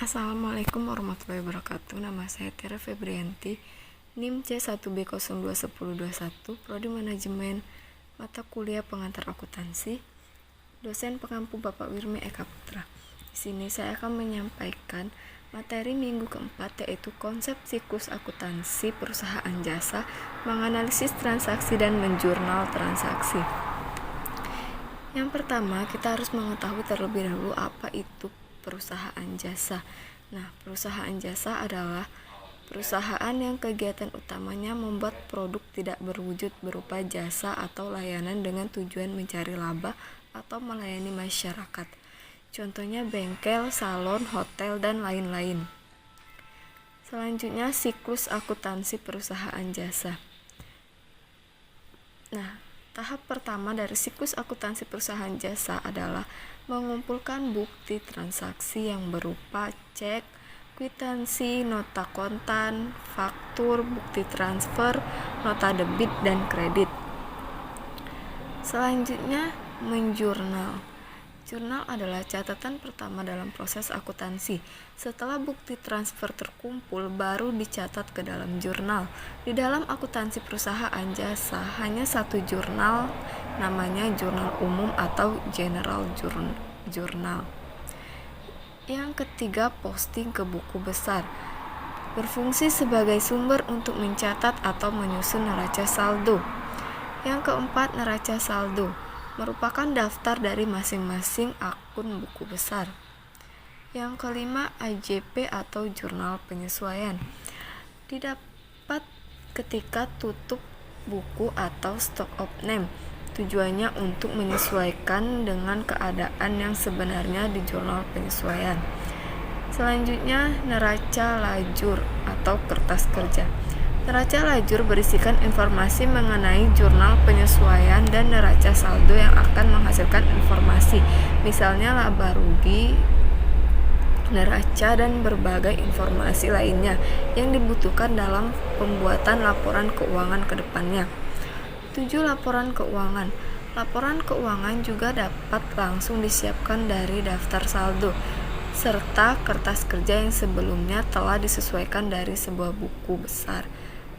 Assalamualaikum warahmatullahi wabarakatuh. Nama saya Tiara Febrianti, NIM C1B021021, Prodi Manajemen, mata kuliah pengantar akuntansi, dosen pengampu Bapak Wirmi Eka Putra. Di sini saya akan menyampaikan materi minggu keempat, yaitu konsep siklus akuntansi perusahaan jasa, menganalisis transaksi dan menjurnal transaksi. Yang pertama, kita harus mengetahui terlebih dahulu apa itu perusahaan jasa. Nah, perusahaan jasa adalah perusahaan yang kegiatan utamanya membuat produk tidak berwujud berupa jasa atau layanan dengan tujuan mencari laba atau melayani masyarakat. Contohnya bengkel, salon, hotel, dan lain-lain. Selanjutnya, siklus akuntansi perusahaan jasa. Nah, tahap pertama dari siklus akuntansi perusahaan jasa adalah mengumpulkan bukti transaksi yang berupa cek, kwitansi, nota kontan, faktur, bukti transfer, nota debit, dan kredit. Selanjutnya, menjurnal. Jurnal adalah catatan pertama dalam proses akuntansi. Setelah bukti transfer terkumpul, baru dicatat ke dalam jurnal. Di dalam akuntansi perusahaan jasa, hanya satu jurnal, namanya jurnal umum atau general journal. Yang ketiga, posting ke buku besar. Berfungsi sebagai sumber untuk mencatat atau menyusun neraca saldo. Yang keempat, neraca saldo merupakan daftar dari masing-masing akun buku besar. Yang kelima, AJP atau jurnal penyesuaian. Didapat ketika tutup buku atau stock of name. Tujuannya untuk menyesuaikan dengan keadaan yang sebenarnya di jurnal penyesuaian. Selanjutnya, neraca lajur atau kertas kerja. Neraca lajur berisikan informasi mengenai jurnal penyesuaian dan neraca saldo yang akan menghasilkan informasi, misalnya laba rugi, neraca, dan berbagai informasi lainnya yang dibutuhkan dalam pembuatan laporan keuangan ke depannya. 7. Laporan keuangan. Laporan keuangan juga dapat langsung disiapkan dari daftar saldo serta kertas kerja yang sebelumnya telah disesuaikan dari sebuah buku besar.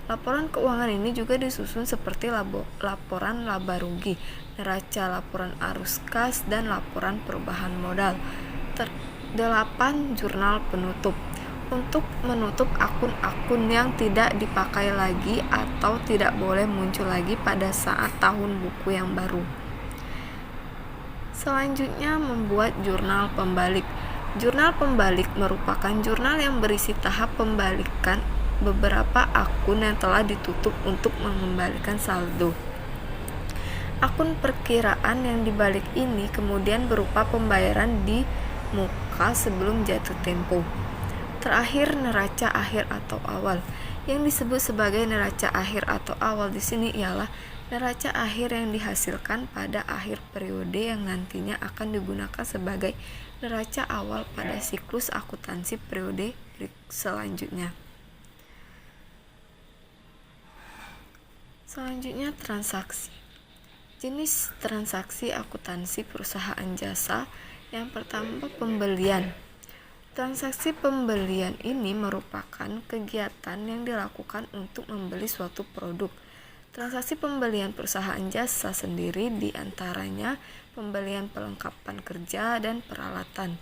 Laporan keuangan ini juga disusun seperti laporan laba rugi, neraca, laporan arus kas, dan laporan perubahan modal. 8. Jurnal penutup. Untuk menutup akun-akun yang tidak dipakai lagi atau tidak boleh muncul lagi pada saat tahun buku yang baru. Selanjutnya, membuat jurnal pembalik. Jurnal pembalik merupakan jurnal yang berisi tahap pembalikan beberapa akun yang telah ditutup untuk mengembalikan saldo. Akun perkiraan yang dibalik ini kemudian berupa pembayaran di muka sebelum jatuh tempo. Terakhir, neraca akhir atau awal. Yang disebut sebagai neraca akhir atau awal di sini ialah neraca akhir yang dihasilkan pada akhir periode yang nantinya akan digunakan sebagai neraca awal pada siklus akuntansi periode selanjutnya. Selanjutnya, transaksi. Jenis transaksi akuntansi perusahaan jasa. Yang pertama, pembelian. Transaksi pembelian ini merupakan kegiatan yang dilakukan untuk membeli suatu produk. Transaksi pembelian perusahaan jasa sendiri diantaranya pembelian perlengkapan kerja dan peralatan.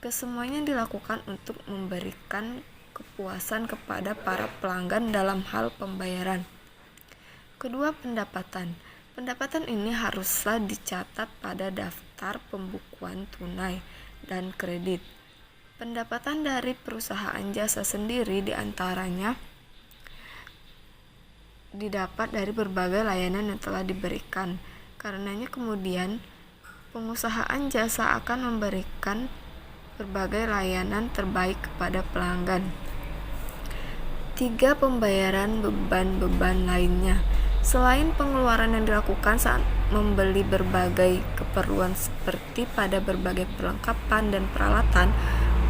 Kesemuanya dilakukan untuk memberikan kepuasan kepada para pelanggan dalam hal pembayaran. Kedua, pendapatan. Pendapatan ini haruslah dicatat pada daftar pembukuan tunai dan kredit. Pendapatan dari perusahaan jasa sendiri diantaranya didapat dari berbagai layanan yang telah diberikan. Karenanya kemudian pengusahaan jasa akan memberikan berbagai layanan terbaik kepada pelanggan. 3. Pembayaran beban-beban lainnya. Selain pengeluaran yang dilakukan saat membeli berbagai keperluan seperti pada berbagai perlengkapan dan peralatan,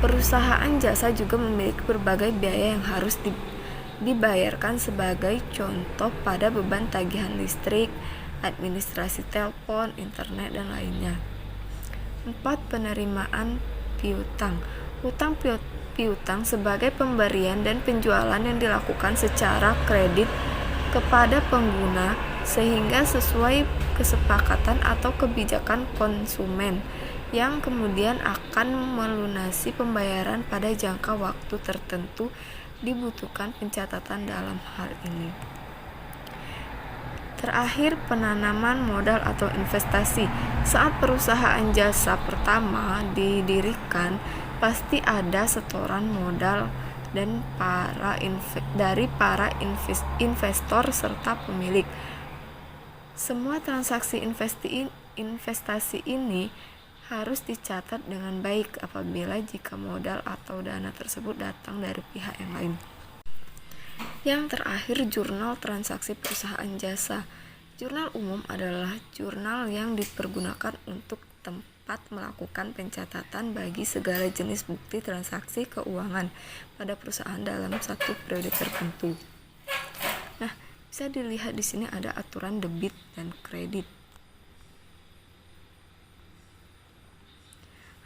perusahaan jasa juga memiliki berbagai biaya yang harus dibayarkan, sebagai contoh pada beban tagihan listrik, administrasi telepon, internet, dan lainnya. 4. Penerimaan piutang. Hutang piutang sebagai pemberian dan penjualan yang dilakukan secara kredit kepada pengguna sehingga sesuai kesepakatan atau kebijakan konsumen yang kemudian akan melunasi pembayaran pada jangka waktu tertentu. Dibutuhkan pencatatan dalam hal ini. Terakhir, penanaman modal atau investasi. Saat perusahaan jasa pertama didirikan, pasti ada setoran modal dan dari para investor serta pemilik. Semua transaksi investasi ini harus dicatat dengan baik apabila jika modal atau dana tersebut datang dari pihak yang lain. Yang terakhir, jurnal transaksi perusahaan jasa. Jurnal umum adalah jurnal yang dipergunakan untuk tempat melakukan pencatatan bagi segala jenis bukti transaksi keuangan pada perusahaan dalam satu periode tertentu. Nah, bisa dilihat di sini ada aturan debit dan kredit.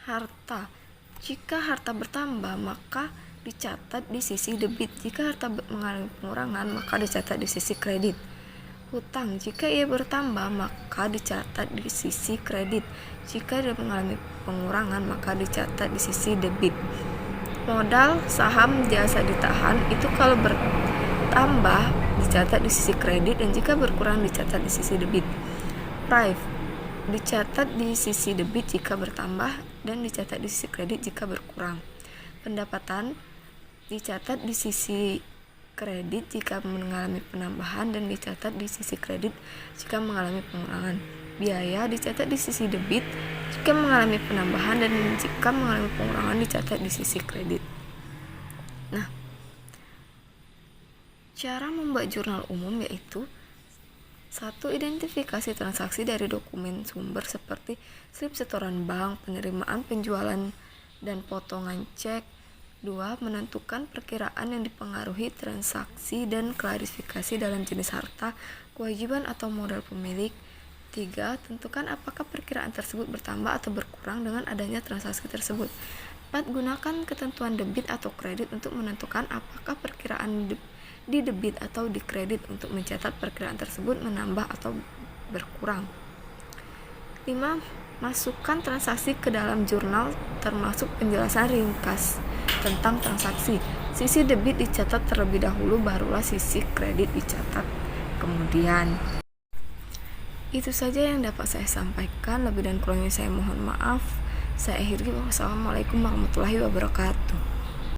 Harta. Jika harta bertambah, maka dicatat di sisi debit. Jika harta mengalami pengurangan, maka dicatat di sisi kredit. Hutang. Jika ia bertambah, maka dicatat di sisi kredit. Jika dia mengalami pengurangan, maka dicatat di sisi debit. Modal, saham, jasa ditahan itu kalau bertambah dicatat di sisi kredit, dan jika berkurang dicatat di sisi debit. Prive dicatat di sisi debit jika bertambah dan dicatat di sisi kredit jika berkurang. Pendapatan dicatat di sisi kredit jika mengalami penambahan dan dicatat di sisi kredit jika mengalami pengurangan. Biaya dicatat di sisi debit jika mengalami penambahan dan jika mengalami pengurangan dicatat di sisi kredit. Nah, cara membuat jurnal umum yaitu: 1. Identifikasi transaksi dari dokumen sumber seperti slip setoran bank, penerimaan penjualan, dan potongan cek. 2. Menentukan perkiraan yang dipengaruhi transaksi dan klarifikasi dalam jenis harta, kewajiban atau modal pemilik. 3. Tentukan apakah perkiraan tersebut bertambah atau berkurang dengan adanya transaksi tersebut. 4. Gunakan ketentuan debit atau kredit untuk menentukan apakah perkiraan di debit atau di kredit untuk mencatat perkiraan tersebut menambah atau berkurang. 5. Masukkan transaksi ke dalam jurnal termasuk penjelasan ringkas tentang transaksi. Sisi debit dicatat terlebih dahulu, barulah sisi kredit dicatat kemudian. Itu saja yang dapat saya sampaikan. Lebih dan kurangnya saya mohon maaf. Saya akhiri. Wassalamualaikum warahmatullahi wabarakatuh.